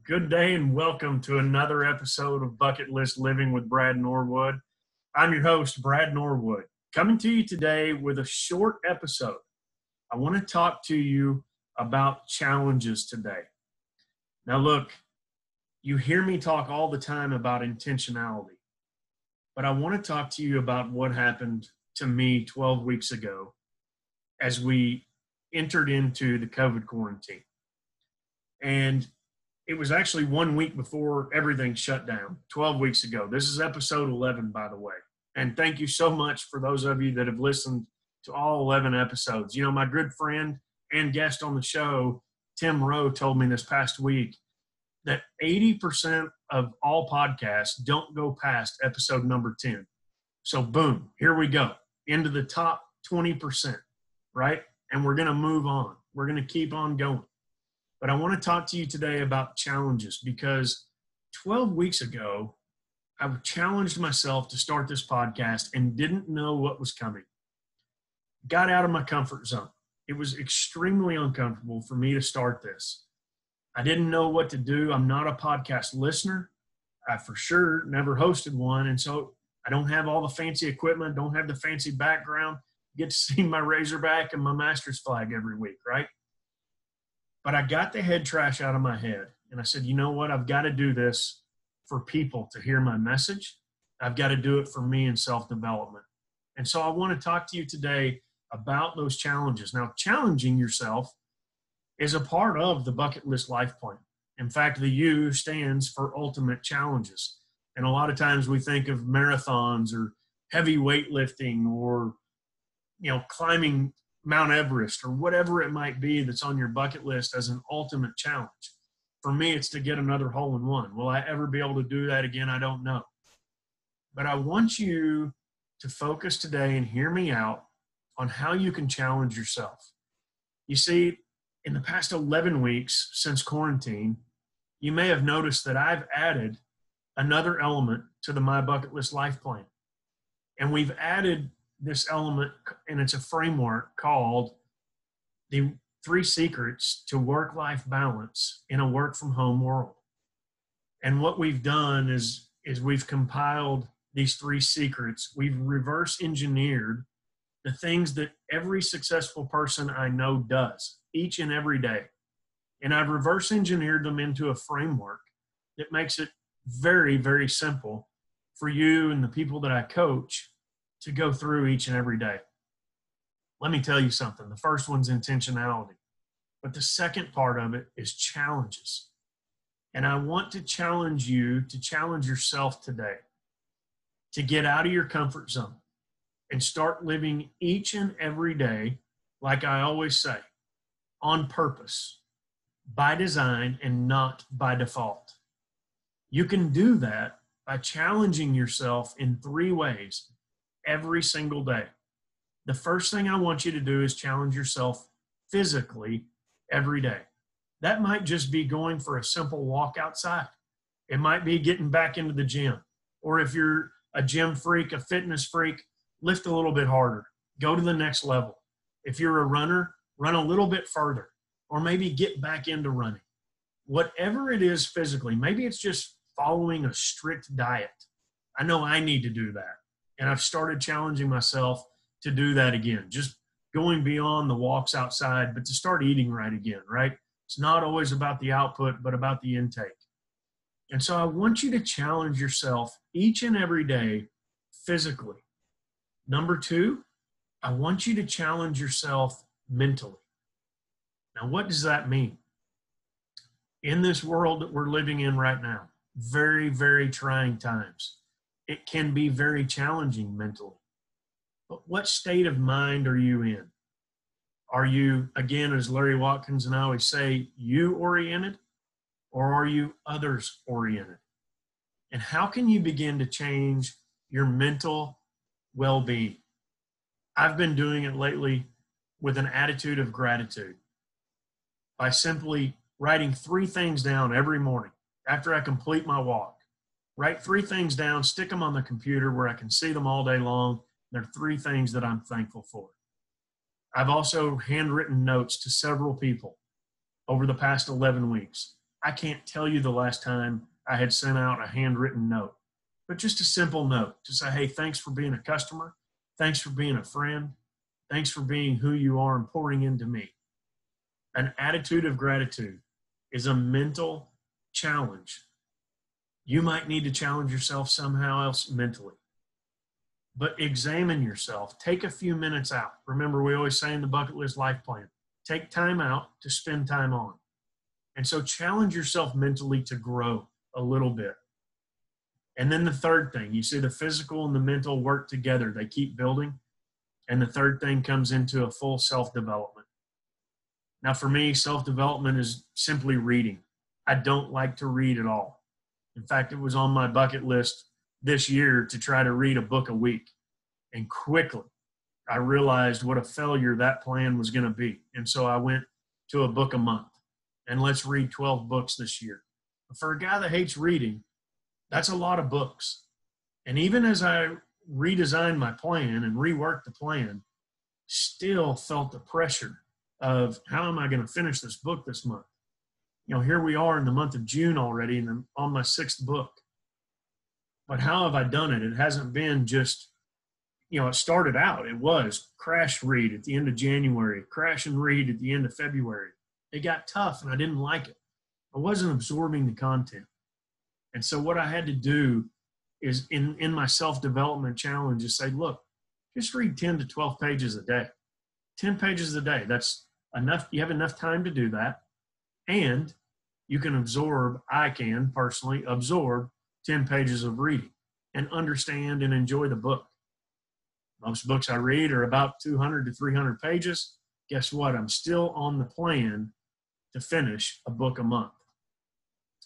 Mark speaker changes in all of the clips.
Speaker 1: Good day and welcome to another episode of Bucket List Living with Brad Norwood. I'm your host, Brad Norwood, coming to you today with a short episode. I want to talk to you about challenges today. Now look, you hear me talk all the time about intentionality, but I want to talk to you about what happened to me 12 weeks ago as we entered into the COVID quarantine. And it was actually 1 week before everything shut down, 12 weeks ago. This is episode 11, by the way. And thank you so much for those of you that have listened to all 11 episodes. You know, my good friend and guest on the show, Tim Rowe, told me this past week that 80% of all podcasts don't go past episode number 10. So boom, here we go, into the top 20%, right? And we're going to move on. We're going to keep on going. But I want to talk to you today about challenges because 12 weeks ago, I challenged myself to start this podcast and didn't know what was coming. Got out of my comfort zone. It was extremely uncomfortable for me to start this. I didn't know what to do. I'm not a podcast listener. I for sure never hosted one. And so I don't have all the fancy equipment, don't have the fancy background. Get to see my Razorback and my Masters flag every week, right? But I got the head trash out of my head. And I said, you know what? I've got to do this for people to hear my message. I've got to do it for me in self-development. And so I want to talk to you today about those challenges. Now, challenging yourself is a part of the Bucket List Life Plan. In fact, the U stands for Ultimate Challenges. And a lot of times we think of marathons or heavy weightlifting or, climbing Mount Everest or whatever it might be that's on your bucket list as an ultimate challenge. For me, it's to get another hole in one. Will I ever be able to do that again? I don't know. But I want you to focus today and hear me out on how you can challenge yourself. You see, in the past 11 weeks since quarantine, you may have noticed that I've added another element to the My Bucket List Life Plan. And we've added this element, and it's a framework called the 3 Secrets to Work-Life Balance in a Work-From-Home World. And what we've done is we've compiled these 3 secrets. We've reverse engineered the things that every successful person I know does each and every day. And I've reverse engineered them into a framework that makes it very, very simple for you and the people that I coach to go through each and every day. Let me tell you something. The first one's intentionality, but the second part of it is challenges. And I want to challenge you to challenge yourself today to get out of your comfort zone and start living each and every day, like I always say, on purpose, by design, and not by default. You can do that by challenging yourself in 3 ways every single day. The first thing I want you to do is challenge yourself physically every day. That might just be going for a simple walk outside. It might be getting back into the gym. Or if you're a gym freak, a fitness freak, lift a little bit harder. Go to the next level. If you're a runner, run a little bit further. Or maybe get back into running. Whatever it is physically, maybe it's just following a strict diet. I know I need to do that. And I've started challenging myself to do that again, just going beyond the walks outside, but to start eating right again, right? It's not always about the output, but about the intake. And so I want you to challenge yourself each and every day physically. Number 2, I want you to challenge yourself mentally. Now, what does that mean? In this world that we're living in right now, very, very trying times, it can be very challenging mentally. But what state of mind are you in? Are you, again, as Larry Watkins and I always say, you-oriented, or are you others-oriented? And how can you begin to change your mental well-being? I've been doing it lately with an attitude of gratitude by simply writing 3 things down every morning after I complete my walk. Write 3 things down, stick them on the computer where I can see them all day long. There are 3 things that I'm thankful for. I've also handwritten notes to several people over the past 11 weeks. I can't tell you the last time I had sent out a handwritten note, but just a simple note to say, hey, thanks for being a customer. Thanks for being a friend. Thanks for being who you are and pouring into me. An attitude of gratitude is a mental challenge. You might need to challenge yourself somehow else mentally. But examine yourself. Take a few minutes out. Remember, we always say in the bucket list life plan, take time out to spend time on. And so challenge yourself mentally to grow a little bit. And then the third thing, you see the physical and the mental work together. They keep building. And the third thing comes into a full self-development. Now for me, self-development is simply reading. I don't like to read at all. In fact, it was on my bucket list this year to try to read a book a week. And quickly, I realized what a failure that plan was going to be. And so I went to a book a month. And let's read 12 books this year. But for a guy that hates reading, that's a lot of books. And even as I redesigned my plan and reworked the plan, still felt the pressure of how am I going to finish this book this month? You know, here we are in the month of June already, and I'm on my 6th book. But how have I done it? It hasn't been just, you know, it started out, it was crash read at the end of January, crash and read at the end of February. It got tough and I didn't like it. I wasn't absorbing the content. And so what I had to do is in my self-development challenge is say, look, just read 10 to 12 pages a day. 10 pages a day. That's enough. You have enough time to do that. And you can absorb, I can personally absorb 10 pages of reading and understand and enjoy the book. Most books I read are about 200 to 300 pages. Guess what? I'm still on the plan to finish a book a month.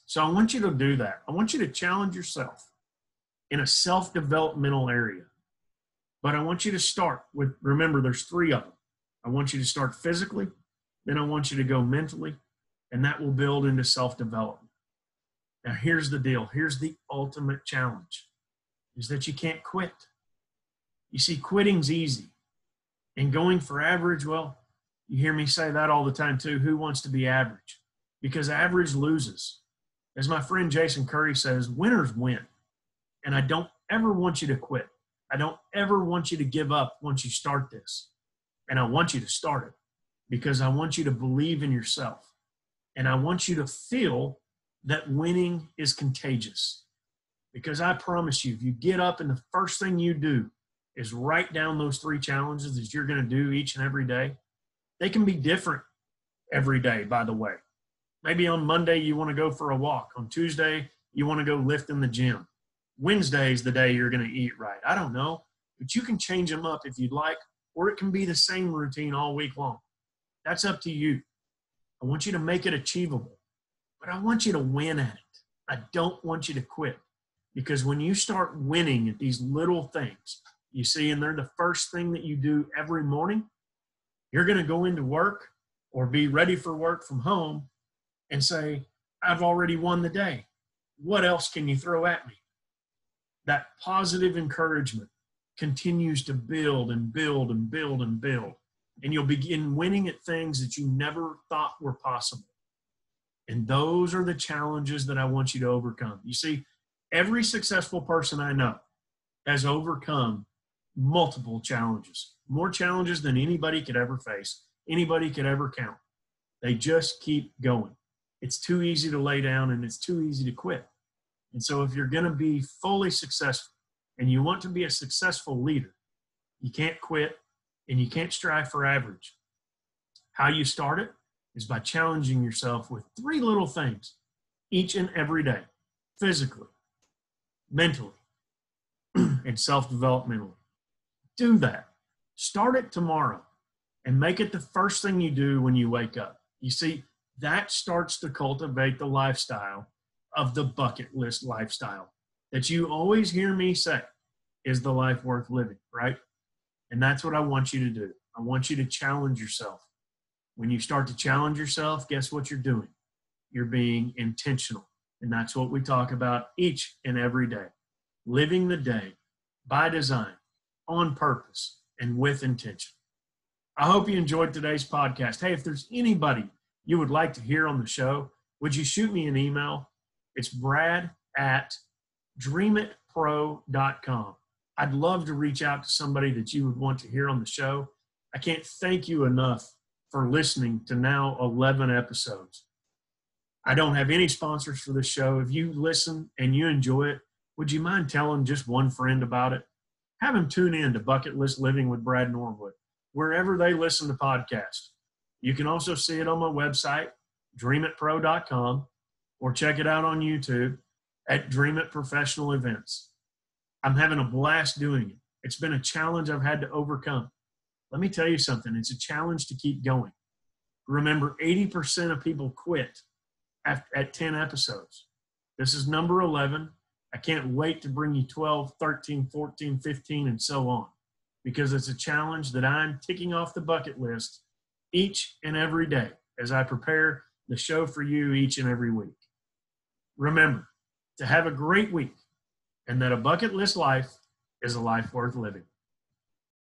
Speaker 1: So I want you to do that. I want you to challenge yourself in a self-developmental area. But I want you to start with, remember, there's 3 of them. I want you to start physically, then I want you to go mentally, and that will build into self-development. Now, here's the deal. Here's the ultimate challenge, is that you can't quit. You see, quitting's easy. And going for average, well, you hear me say that all the time too. Who wants to be average? Because average loses. As my friend Jason Curry says, winners win. And I don't ever want you to quit. I don't ever want you to give up once you start this. And I want you to start it because I want you to believe in yourself. And I want you to feel that winning is contagious. Because I promise you, if you get up and the first thing you do is write down those 3 challenges that you're going to do each and every day, they can be different every day, by the way. Maybe on Monday you want to go for a walk. On Tuesday, you want to go lift in the gym. Wednesday is the day you're going to eat right. I don't know, but you can change them up if you'd like, or it can be the same routine all week long. That's up to you. I want you to make it achievable, but I want you to win at it. I don't want you to quit, because when you start winning at these little things, you see, and they're the first thing that you do every morning, you're going to go into work or be ready for work from home and say, I've already won the day. What else can you throw at me? That positive encouragement continues to build and build and build and build. And you'll begin winning at things that you never thought were possible. And those are the challenges that I want you to overcome. You see, every successful person I know has overcome multiple challenges, more challenges than anybody could ever face, anybody could ever count. They just keep going. It's too easy to lay down and it's too easy to quit. And so if you're going to be fully successful and you want to be a successful leader, you can't quit and you can't strive for average. How you start it is by challenging yourself with 3 little things each and every day, physically, mentally, and self-developmentally. Do that. Start it tomorrow and make it the first thing you do when you wake up. You see, that starts to cultivate the lifestyle of the bucket list lifestyle that you always hear me say is the life worth living, right? And that's what I want you to do. I want you to challenge yourself. When you start to challenge yourself, guess what you're doing? You're being intentional. And that's what we talk about each and every day. Living the day by design, on purpose, and with intention. I hope you enjoyed today's podcast. Hey, if there's anybody you would like to hear on the show, would you shoot me an email? It's brad@dreamitpro.com. I'd love to reach out to somebody that you would want to hear on the show. I can't thank you enough for listening to now 11 episodes. I don't have any sponsors for this show. If you listen and you enjoy it, would you mind telling just one friend about it? Have them tune in to Bucket List Living with Brad Norwood, wherever they listen to podcasts. You can also see it on my website, DreamItPro.com, or check it out on YouTube at DreamIT Professional Events. I'm having a blast doing it. It's been a challenge I've had to overcome. Let me tell you something. It's a challenge to keep going. Remember, 80% of people quit at 10 episodes. This is number 11. I can't wait to bring you 12, 13, 14, 15, and so on, because it's a challenge that I'm ticking off the bucket list each and every day as I prepare the show for you each and every week. Remember to have a great week, and that a bucket list life is a life worth living.